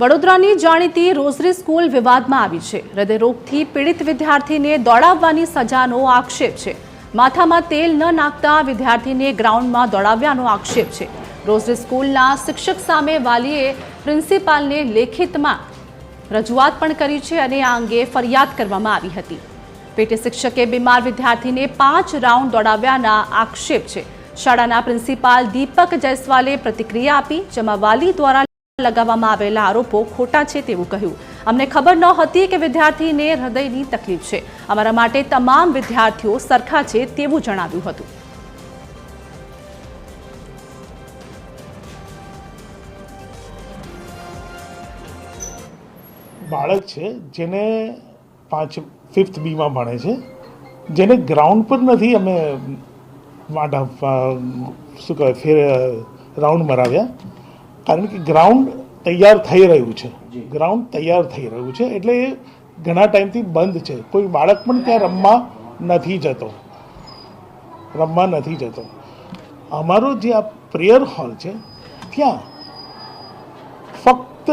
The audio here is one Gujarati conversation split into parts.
વડોદરાની જાણીતી રોઝરી સ્કૂલ વિવાદમાં આવી છે। હૃદયરોગથી પીડિત વિદ્યાર્થીને દોડાવવાની સજાનો આક્ષેપ છે। માથામાં તેલ ન નાખતા વિદ્યાર્થીને ગ્રાઉન્ડમાં દોડાવ્યાનો આક્ષેપ છે। રોઝરી સ્કૂલના શિક્ષક સામે વાલીએ પ્રિન્સિપાલને લેખિતમાં રજૂઆત પણ કરી છે અને આ અંગે ફરિયાદ કરવામાં આવી હતી। પીટી શિક્ષકે બીમાર વિદ્યાર્થીને 5 રાઉન્ડ દોડાવ્યાના આક્ષેપ છે। શાળાના પ્રિન્સિપાલ દીપક જયસ્વાલે પ્રતિક્રિયા આપી, જેમાં વાલી દ્વારા लगावવામાં આવેલા આરોપો ખોટા છે તેવું કહ્યું। અમને ખબર નહોતી કે વિદ્યાર્થીને હૃદયની તકલીફ છે। અમારા માટે તમામ વિદ્યાર્થીઓ સરખા છે તેવું જણાવ્યું હતું। બાળક છે જેને 5th B માં ભણે છે, જેને ગ્રાઉન્ડ પર નથી અમે શું કહેવાય ફેર રાઉન્ડ મરાવ્યા, કારણ કે ગ્રાઉન્ડ તૈયાર થઈ રહ્યું છે। ગ્રાઉન્ડ તૈયાર થઈ રહ્યું છે એટલે એ ઘણા ટાઈમથી બંધ છે। કોઈ બાળક પણ ત્યાં રમવા નથી જતો। અમારો જે આ પ્રેયર હોલ છે ત્યાં ફક્ત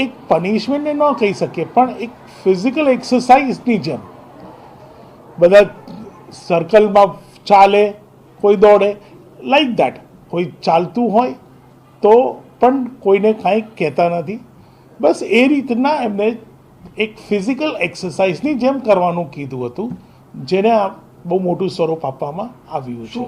એક પનિશમેન્ટને ન કહી શકીએ, પણ એક ફિઝિકલ એક્સરસાઇઝની જેમ બધા સર્કલમાં ચાલે, કોઈ દોડે, લાઈક દેટ। કોઈ ચાલતું હોય તો પણ કોઈને કાંઈ કહેતા નથી। બસ એ રીતના એમને એક ફિઝિકલ એક્સરસાઇઝની જેમ કરવાનું કીધું હતું, જેને બહુ મોટું સ્વરૂપ આપવામાં આવ્યું છે।